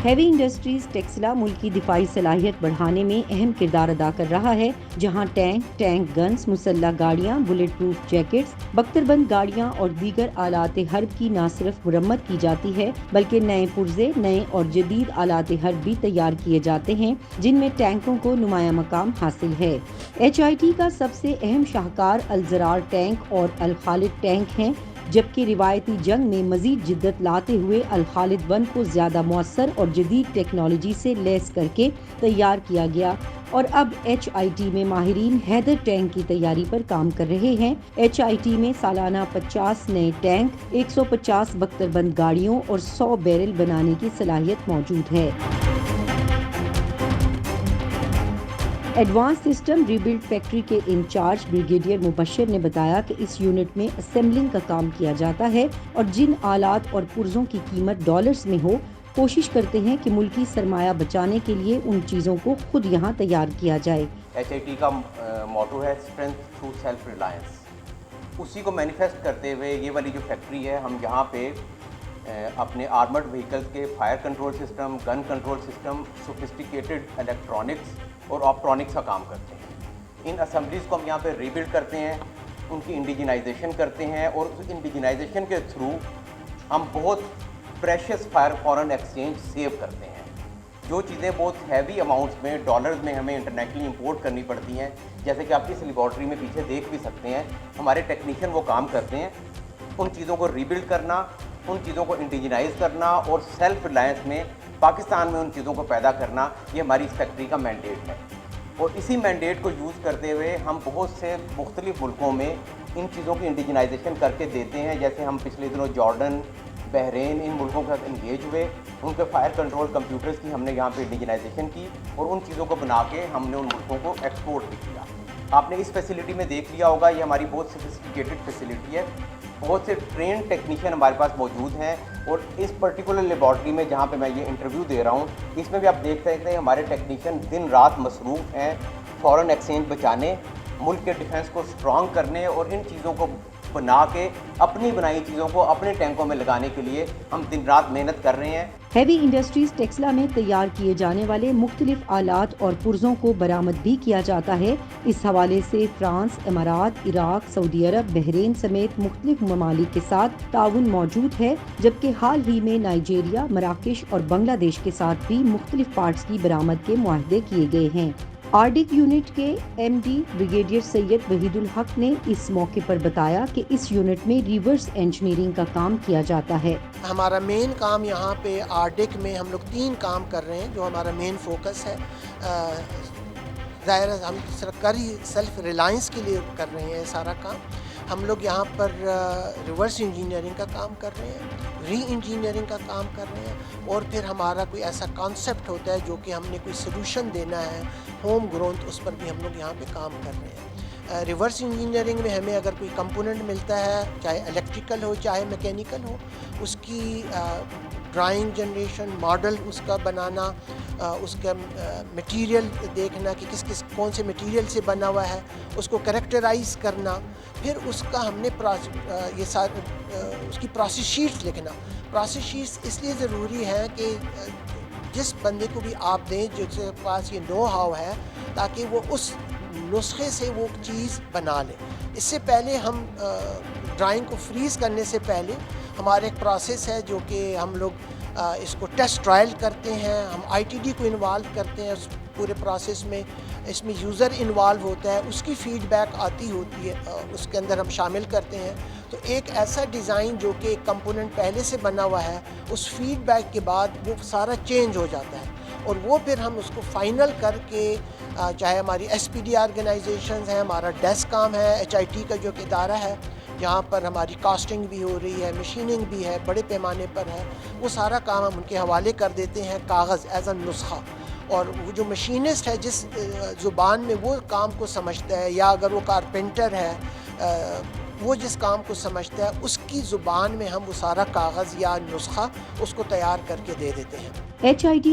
Heavy industries Taxila ملک کی دفاعی صلاحیت بڑھانے میں اہم کردار ادا کر رہا ہے، جہاں ٹینک گنز، مسلح گاڑیاں، بلٹ پروف جیکٹس، بختر بند گاڑیاں اور دیگر آلات حرب کی نہ صرف مرمت کی جاتی ہے بلکہ نئے پرزے، نئے اور جدید آلات حرب بھی تیار کیے جاتے ہیں جن میں ٹینکوں کو نمایاں مقام حاصل ہے۔ HIT کا سب سے اہم شاہکار الزرار ٹینک اور الخالد ٹینک ہیں، جبکہ روایتی جنگ میں مزید جدت لاتے ہوئے الخالد 1 کو زیادہ مؤثر اور جدید ٹیکنالوجی سے لیس کر کے تیار کیا گیا، اور اب HIT میں ماہرین حیدر ٹینک کی تیاری پر کام کر رہے ہیں۔ HIT میں سالانہ 50 نئے ٹینک، 150 بختر بند گاڑیوں اور 100 بیرل بنانے کی صلاحیت موجود ہے۔ ایڈوانس سسٹم ری بلڈ فیکٹری کے انچارج بریگیڈیئر مبشر نے بتایا کہ اس یونٹ میں اسمبلنگ کا کام کیا جاتا ہے اور جن آلات اور پرزوں کی قیمت ڈالرز میں ہو، کوشش کرتے ہیں کہ ملکی سرمایہ بچانے کے لیے ان چیزوں کو خود یہاں تیار کیا جائے۔ HIT کا موٹو ہے اسٹرینتھ تھرو سیلف ریلائنس، اسی کو مینیفیسٹ کرتے ہوئے یہ والی جو فیکٹری ہے، ہم یہاں پہ اپنے آرمرڈ وہیکلز کے fire control system, gun control system, sophisticated electronics اور آپٹرونکس کا کام کرتے ہیں۔ ان اسمبلیز کو ہم یہاں پہ ری بلڈ کرتے ہیں، ان کی انڈیجنائزیشن کرتے ہیں، اور اس انڈیجنائزیشن کے تھرو ہم بہت پریشیس فارن ایکسچینج سیو کرتے ہیں۔ جو چیزیں بہت ہیوی اماؤنٹس میں ڈالرز میں ہمیں انٹرنیشنلی امپورٹ کرنی پڑتی ہیں، جیسے کہ آپ اس لیبارٹری میں پیچھے دیکھ بھی سکتے ہیں، ہمارے ٹیکنیشین وہ کام کرتے ہیں ان چیزوں کو ری بلڈ کرنا، ان چیزوں کو انڈیجنائز کرنا اور سیلف ریلائنس میں پاکستان میں ان چیزوں کو پیدا کرنا، یہ ہماری اس فیکٹری کا مینڈیٹ ہے۔ اور اسی مینڈیٹ کو یوز کرتے ہوئے ہم بہت سے مختلف ملکوں میں ان چیزوں کی انڈیجنائزیشن کر کے دیتے ہیں، جیسے ہم پچھلے دنوں جارڈن، بحرین، ان ملکوں کے ساتھ انگیج ہوئے، ان کے فائر کنٹرول کمپیوٹرز کی ہم نے یہاں پہ انڈیجنائزیشن کی اور ان چیزوں کو بنا کے ہم نے ان ملکوں کو ایکسپورٹ بھی کیا۔ آپ نے اس فیسلٹی میں دیکھ لیا ہوگا، یہ ہماری بہت سوفسٹیکیٹڈ فیسلٹی ہے، بہت سے ٹرینڈ ٹیکنیشین ہمارے پاس موجود ہیں، اور اس پرٹیکولر لیبارٹری میں جہاں پہ میں یہ انٹرویو دے رہا ہوں، اس میں بھی آپ دیکھ سکتے ہیں ہمارے ٹیکنیشین دن رات مصروف ہیں فارن ایکسچینج بچانے، ملک کے ڈیفنس کو اسٹرانگ کرنے، اور ان چیزوں کو بنا کے اپنی بنائی چیزوں کو اپنے ٹینکوں میں لگانے کے لیے ہم دن رات محنت کر رہے ہیں۔ ہیوی انڈسٹریز ٹیکسلا میں تیار کیے جانے والے مختلف آلات اور پرزوں کو برآمد بھی کیا جاتا ہے۔ اس حوالے سے فرانس، امارات، عراق، سعودی عرب، بحرین سمیت مختلف ممالک کے ساتھ تعاون موجود ہے، جبکہ حال ہی میں نائجیریا، مراکش اور بنگلہ دیش کے ساتھ بھی مختلف پارٹس کی برآمد کے معاہدے کیے گئے ہیں۔ آرڈک یونٹ کے MD بریگیڈیئر سید وحید الحق نے اس موقع پر بتایا کہ اس یونٹ میں ریورس انجینئرنگ کا کام کیا جاتا ہے۔ ہمارا مین کام یہاں پہ آرڈک میں ہم لوگ 3 کام کر رہے ہیں جو ہمارا مین فوکس ہے۔ ظاہر ہے ہم سرکاری سیلف ریلائنس کے لیے کر رہے ہیں سارا کام۔ ہم لوگ یہاں پر ریورس انجینئرنگ کا کام کر رہے ہیں، ری انجینئرنگ کا کام کر رہے ہیں، اور پھر ہمارا کوئی ایسا کانسیپٹ ہوتا ہے جو کہ ہم نے کوئی سلوشن دینا ہے ہوم گرون، تو اس پر بھی ہم لوگ یہاں پہ کام کر رہے ہیں۔ ریورس انجینئرنگ میں ہمیں اگر کوئی کمپوننٹ ملتا ہے، چاہے الیکٹریکل ہو چاہے میکینیکل ہو، اس کی ڈرائنگ جنریشن، ماڈل اس کا بنانا، اس کا مٹیریل دیکھنا کہ کون سے مٹیریل سے بنا ہوا ہے، اس کو کریکٹرائز کرنا، پھر اس کا ہم نے اس کی پروسیس شیٹس لکھنا۔ پروسیس شیٹس اس لیے ضروری ہے کہ جس بندے کو بھی آپ دیں جس کے پاس یہ نو ہاؤ ہے، تاکہ وہ اس نسخے سے وہ چیز بنا لے۔ اس سے پہلے ہم ڈرائنگ کو فریز کرنے سے پہلے ہمارا ایک پروسیس ہے جو کہ ہم لوگ اس کو ٹیسٹ ٹرائل کرتے ہیں، ہم ITD کو انوالو کرتے ہیں اس پورے پروسیس میں، اس میں یوزر انوالو ہوتا ہے، اس کی فیڈ بیک آتی ہوتی ہے، اس کے اندر ہم شامل کرتے ہیں۔ تو ایک ایسا ڈیزائن جو کہ ایک کمپوننٹ پہلے سے بنا ہوا ہے، اس فیڈ بیک کے بعد وہ سارا چینج ہو جاتا ہے، اور وہ پھر ہم اس کو فائنل کر کے، چاہے ہماری SPD آرگنائزیشنز ہیں، ہمارا ڈیسکام ہے، HIT کا جو کہ ادارہ ہے جہاں پر ہماری کاسٹنگ بھی ہو رہی ہے، مشیننگ بھی ہے، بڑے پیمانے پر ہے، وہ سارا کام ہم ان کے حوالے کر دیتے ہیں کاغذ ایز اے نسخہ۔ اور وہ جو مشینسٹ ہے جس زبان میں وہ کام کو سمجھتا ہے، یا اگر وہ کارپینٹر ہے وہ جس کام کو سمجھتا ہے، اس کی زبان میں ہم وہ سارا کاغذ یا نسخہ اس کو تیار کر کے دے دیتے ہیں۔ HIT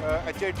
HIT